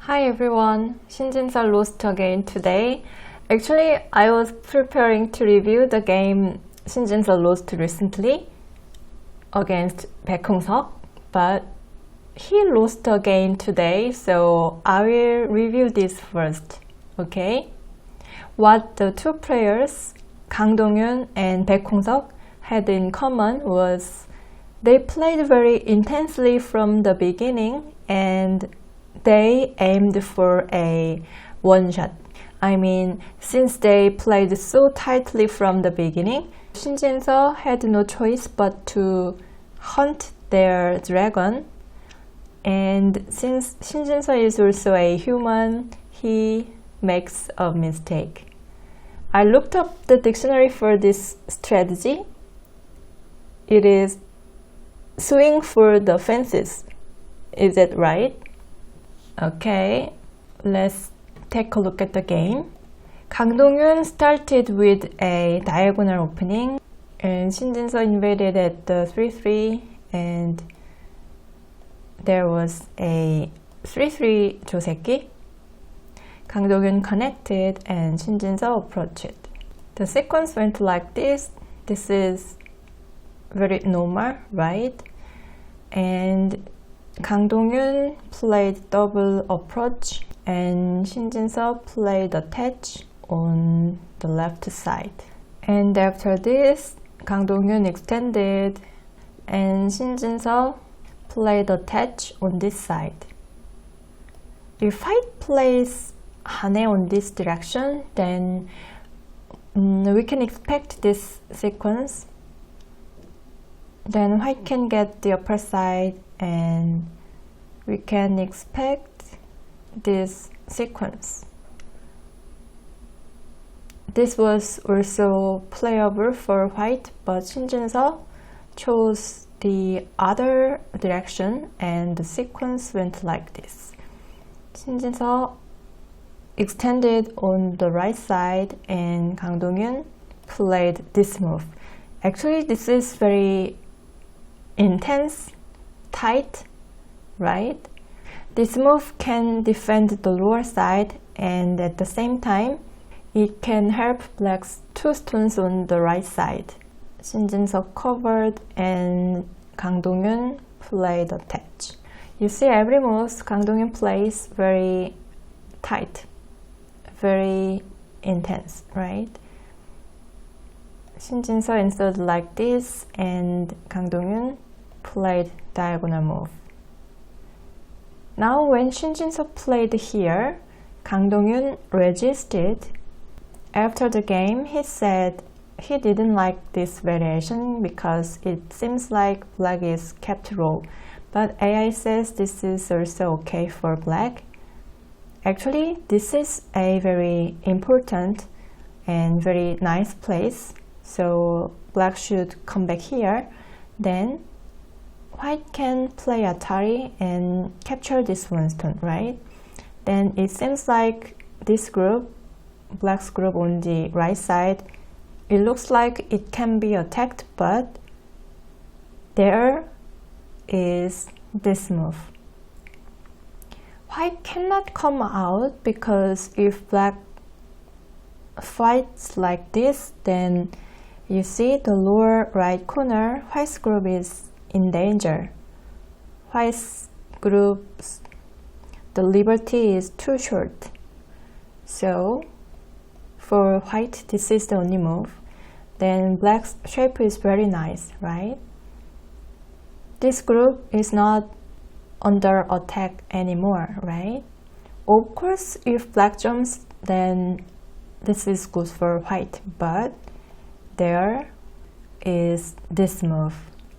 Hi everyone, Shin Jin-seo lost again today. Actually, I was preparing to review the game Shin Jin-seo lost recently against Baek Hong-seok, but he lost again today, so I will review this first, okay? What the two players, Kang Dong-hyun and Baek Hong-seok, had in common was they played very intensely from the beginning and they aimed for a one-shot. I mean, since they played so tightly from the beginning, Shin Jin-seo had no choice but to hunt their dragon. And since Shin Jin-seo is also a human, he makes a mistake. I looked up the dictionary for this strategy. It is swing for the fences. Is that right? Okay, let's take a look at the game. Kang Dong-hyun started with a diagonal opening and Shin Jin-seo invaded at the 3-3 and there was a 3-3 joseki. Kang Dong-hyun connected and Shin Jin-seo approached. The sequence went like this. This is very normal, right? And Kang Dong-hyun played double approach and Shin Jin-seo played attach on the left side. And after this, Kang Dong-hyun extended and Shin Jin-seo played attach on this side. If White plays Hane on this direction, then we can expect this sequence. Then White can get the upper side and we can expect this sequence. This was also playable for White, but Shin Jin-seo chose the other direction and the sequence went like this. Shin Jin-seo extended on the right side and Kang Dong-hyun played this move. Actually, this is very intense, tight, right? This move can defend the lower side and at the same time it can help Black's two stones on the right side. Shin Jin-seo covered and Kang Dong-hyun played attach. You see, every move Kang Dong-hyun plays very tight, very intense, right? Shin Jin-seo instead like this and Kang Dong-hyun played diagonal move. Now when Shin Jin-seo played here, Kang Dong-hyun resisted. After the game, he said he didn't like this variation because it seems like Black is kept low, but AI says this is also okay for Black. Actually, this is a very important and very nice place, so Black should come back here. Then White can play Atari and capture this one stone, right? Then it seems like this group, Black's group on the right side, it looks like it can be attacked, but there is this move. White cannot come out because if Black fights like this, then you see the lower right corner, White's group is in danger. White's group's the liberty is too short. So for White, this is the only move. Then Black's shape is very nice, right? This group is not under attack anymore, right? Of course, if Black jumps, then this is good for White, but there is this move.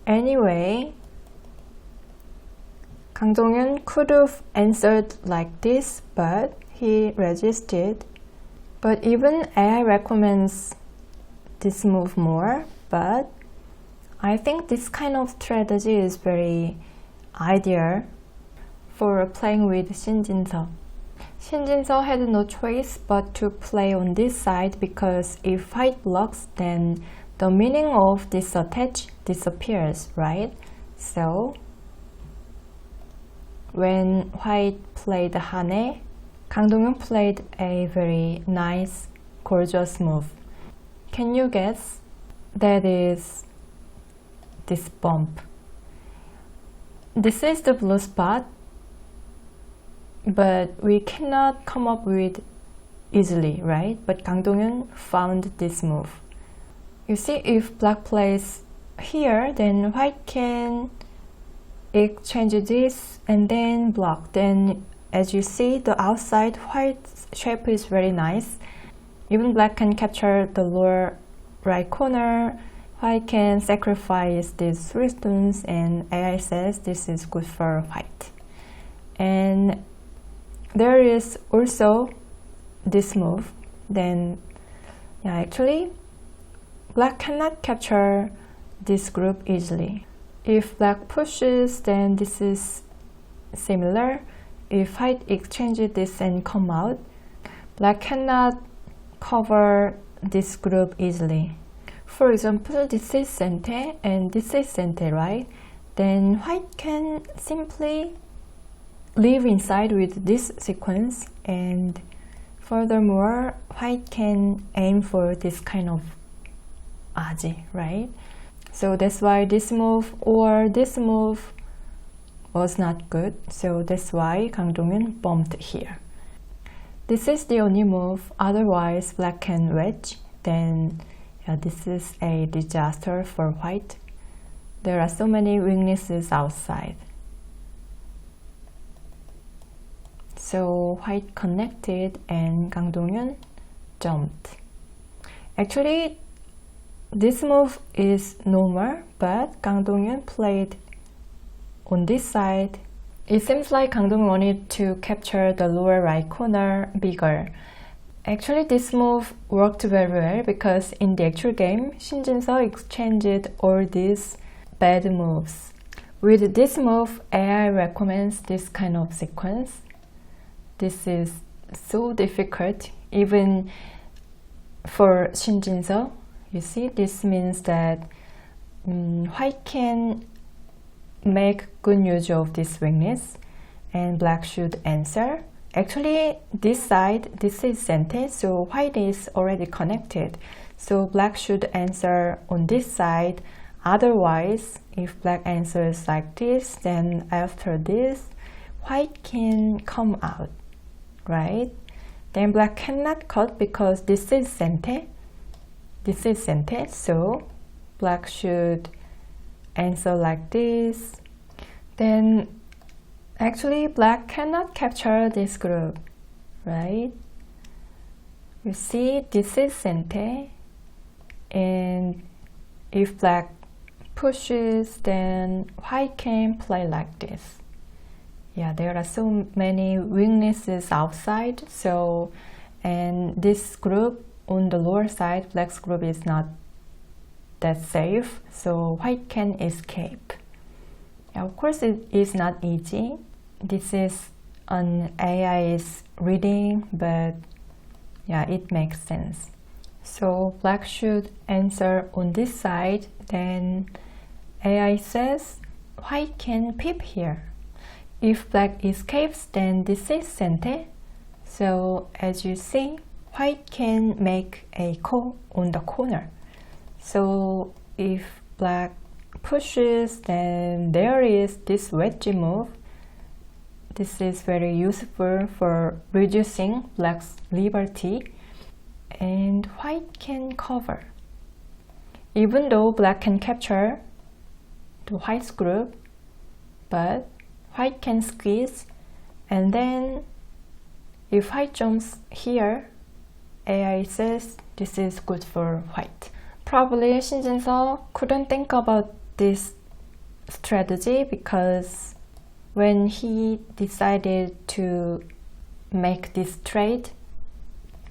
Anyway, Kang Dong-hyun could have answered like this, but he resisted. But even AI recommends this move more, but I think this kind of strategy is very ideal for playing with Shin Jin-seo. Shin Jin-seo had no choice but to play on this side because if White blocks, then the meaning of this attach disappears, right? So when white played Hane, Kang Dong-hyun played a very nice, gorgeous move. Can you guess? That is this bump. This is the blue spot, but we cannot come up with easily, right? But Kang Dong-hyun found this move. You see, if black plays here, then white can exchange this and then block. Then as you see, the outside white shape is very nice. Even black can capture the lower right corner. White can sacrifice these 3 stones, and AI says this is good for white. And there is also this move. Then actually black cannot capture this group easily. If black pushes, then this is similar. If white exchanges this and come out, black cannot cover this group easily. For example, this is center and this is center, right? Then white can simply live inside with this sequence, and furthermore, white can aim for this kind of aji, right? So that's why this move or this move was not good. So that's why Kang Dong-hyun bumped here. This is the only move, otherwise black can wedge. Then this is a disaster for white. There are so many weaknesses outside. So white connected and Kang Dong-hyun jumped. Actually, this move is normal, but Kang Dong-hyun played on this side. It seems like Kang Dong-hyun wanted to capture the lower right corner bigger. Actually, this move worked very well because in the actual game, Shin Jin-seo exchanged all these bad moves. With this move, AI recommends this kind of sequence. This is so difficult, even for Shin Jin-seo. You see, this means that white can make good use of this weakness and black should answer. Actually, this side, this is center, so white is already connected. So black should answer on this side. Otherwise, if black answers like this, then after this, white can come out, right? Then black cannot cut because this is center. This is center, so black should answer like this. Then actually black cannot capture this group, right? You see, this is center, and if black pushes, then white can play like this. Yeah, there are so many weaknesses outside. So, and this group on the lower side, black's group is not that safe, so white can escape. Of course, it is not easy. This is an AI's reading, but yeah, it makes sense. So black should answer on this side. Then AI says white can peep here. If black escapes, then this is center. So as you see, white can make a call on the corner. So if black pushes, then there is this wedge move. This is very useful for reducing black's liberty, and white can cover. Even though black can capture the white's group, but white can squeeze, and then if white jumps here, AI says this is good for white. Probably Shin Jin-seo couldn't think about this strategy because when he decided to make this trade,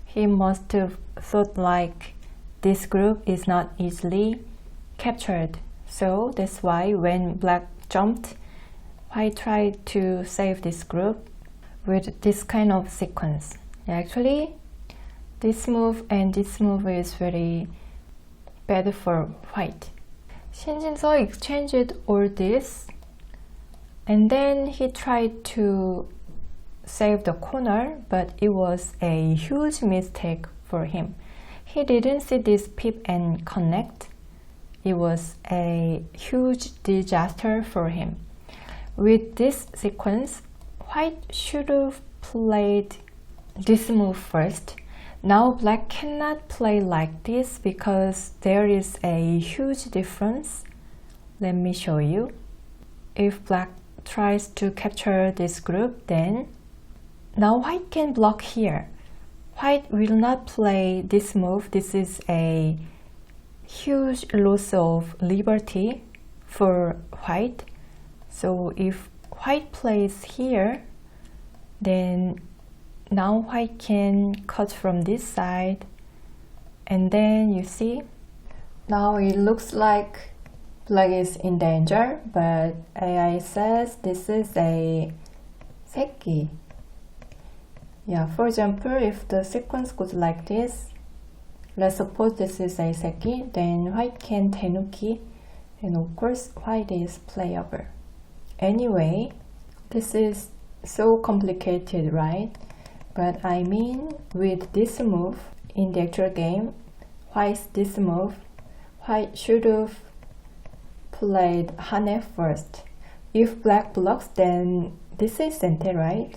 he must have thought like this group is not easily captured. So that's why when black jumped, white tried to save this group with this kind of sequence. Actually, this move and this move is very bad for white. Shin Jin-seo exchanged all this, And then he tried to save the corner, but it was a huge mistake for him. He didn't see this peep and connect. It was a huge disaster for him. With this sequence, White should have played this move first. Now Black cannot play like this because there is a huge difference. Let me show you. If Black tries to capture this group, then now White can block here. White will not play this move. This is a huge loss of liberty for White. So if White plays here, then now White can cut from this side, and then you see, now it looks like Black is in danger, but AI says this is a 새끼. Yeah, for example, if the sequence goes like this, let's suppose this is a 새끼, then White can 대누기, and of course White is playable. Anyway, this is so complicated, right? But I mean, with this move in the actual game, White's this move, White should have played Hane first. If Black blocks, then this is Sente, right?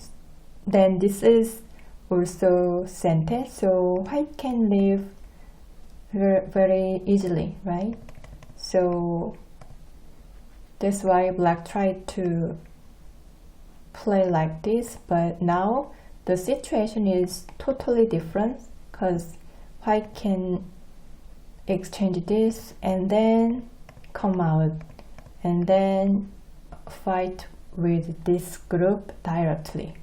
Then this is also Sente, so White can leave very easily, right? So that's why Black tried to play like this, but now the situation is totally different because White can exchange this and then come out and then fight with this group directly.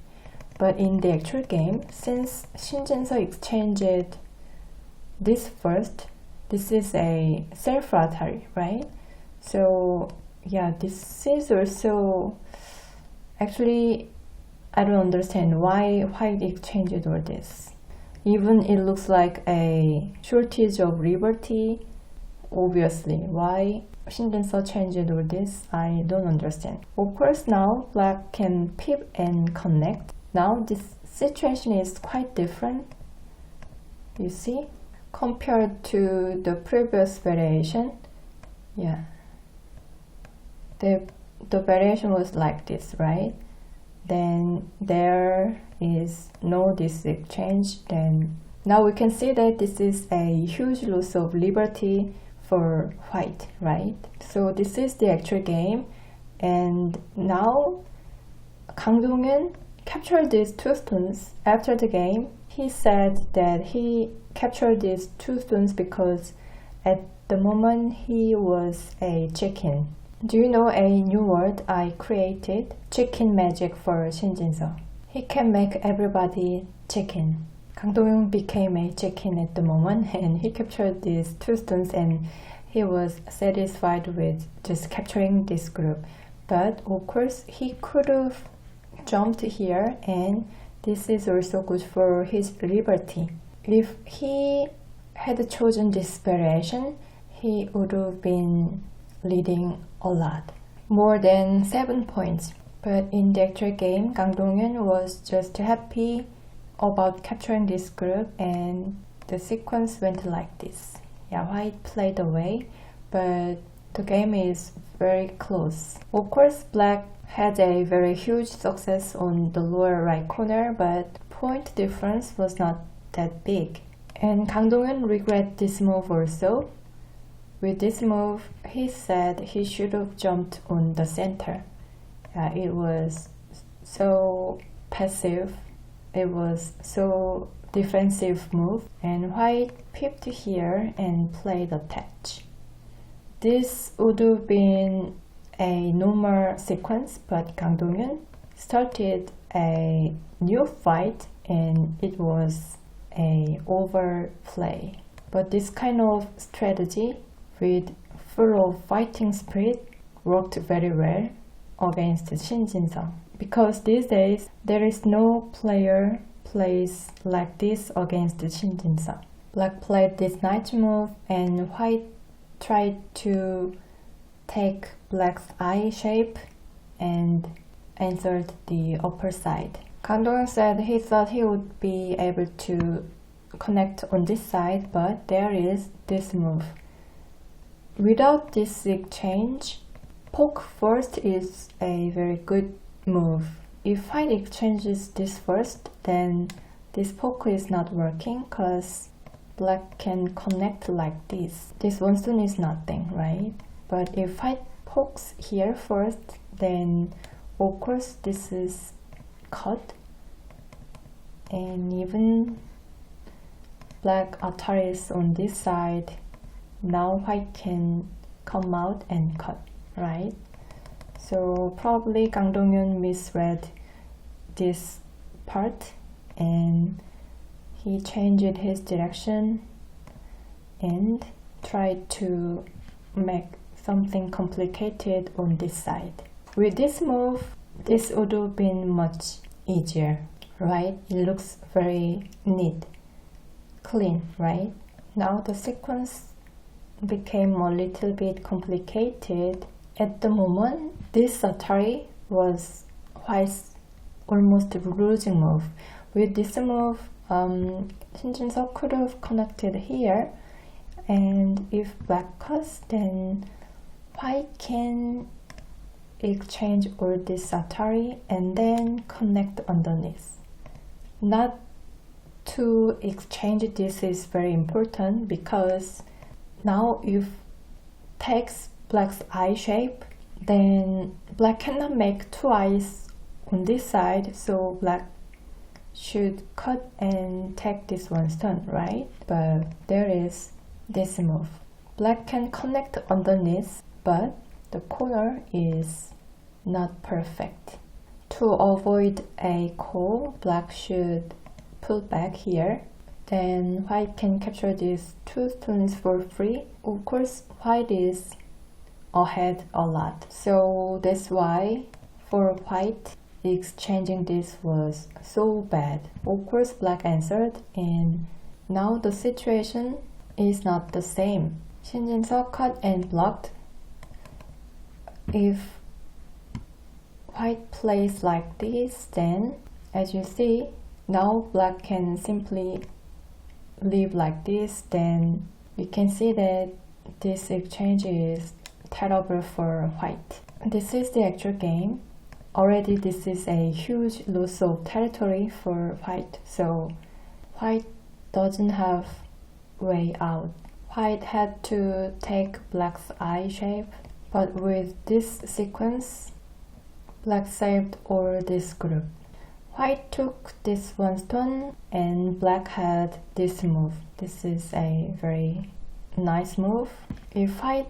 But in the actual game, since Shin Jinseo exchanged this first, this is a self-rotary, right? So yeah, this is also actually, I don't understand why White exchanged all this. Even it looks like a shortage of liberty. Obviously, why Shin Jinseo changed all this, I don't understand. Of course, now Black can peep and connect. Now this situation is quite different. You see, compared to the previous variation. Yeah, the variation was like this, right? Then there is no this exchange. Then now we can see that this is a huge loss of liberty for White, right? So this is the actual game, and now Kang Dong-eun captured these two stones after the game. He said that he captured these two stones because at the moment he was a chicken. Do you know a new word I created? Chicken magic for Shin Jinseo. He can make everybody chicken. Kang Dong-eun became a chicken at the moment, and he captured these two stones, and he was satisfied with just capturing this group. But of course, he could have jumped here, and this is also good for his liberty. If he had chosen this variation, he would have been leading a lot, more than 7 points. But in the actual game, Kang Dong-eun was just happy about capturing this group, and the sequence went like this. Yeah, White played away, but the game is very close. Of course, Black had a very huge success on the lower right corner, but point difference was not that big. And Kang Dong-eun regret this move also. With this move, he said he should have jumped on the center. It was so passive. It was so defensive move, and White peeped here and played attach. This would have been a normal sequence, but Kang Dong-eun started a new fight, and it was a overplay. But this kind of strategy with full of fighting spirit worked very well against Shin Jinseo, because these days there is no player plays like this against Shin Jinseo. Black played this knight move, and White tried to take Black's eye shape and answered the upper side. Kang Dong-hyun said he thought he would be able to connect on this side, but there is this move. Without this exchange, poke first is a very good move. If white exchanges this first, then this poke is not working because black can connect like this. This one stone is nothing, right? But if white pokes here first, then of course this is cut, and even black attaries on this side, now white can come out and cut, right? So probably Kang Dong-hyun misread this part and he changed his direction and tried to make something complicated on this side. With this move, this would have been much easier, right? It looks very neat, clean, right? Now the sequence became a little bit complicated. At the moment, this Atari was white's almost losing move. With this move, Shin Jin-seo could have connected here, and if black cuts, then white can exchange all this Atari and then connect underneath. Not to exchange this is very important because now if takes black's eye shape, then black cannot make two eyes on this side, so black should cut and take this one stone, right? But there is this move. Black can connect underneath, but the corner is not perfect. To avoid a call, black should pull back here. Then white can capture these two stones for free. Of course, white is ahead a lot. So that's why for white, exchanging this was so bad. Of course, black answered, and now the situation is not the same. Shin Jin-seo cut and blocked. If white plays like this, then as you see, now black can simply leave like this. Then you can see that this exchange is terrible for white. This is the actual game. Already this is a huge loss of territory for white, so white doesn't have way out. White had to take black's eye shape, but with this sequence, black saved all this group. White took this one stone and black had this move. This is a very nice move. If white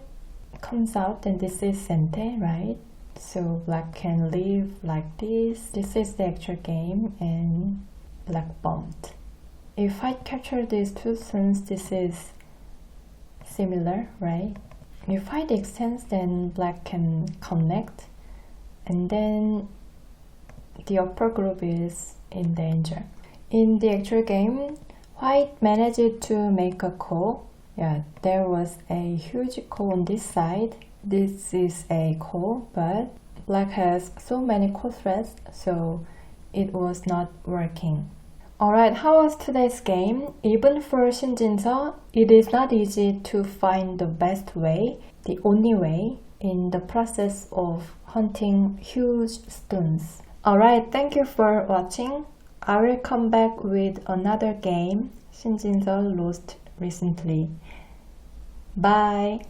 comes out, then this is sente, right? So black can leave like this. This is the actual game, and black bumped. If white captured these two stones, this is similar, right? If white extends, then black can connect, and then the upper group is in danger. In the actual game, white managed to make a call. Yeah, there was a huge call on this side. This is a call, but black has so many call threads, so it was not working. Alright, how was today's game? Even for Shin Jin-seo, it is not easy to find the best way, the only way, in the process of hunting huge stones. Alright, thank you for watching. I will come back with another game Shin Jin-seo lost recently. Bye!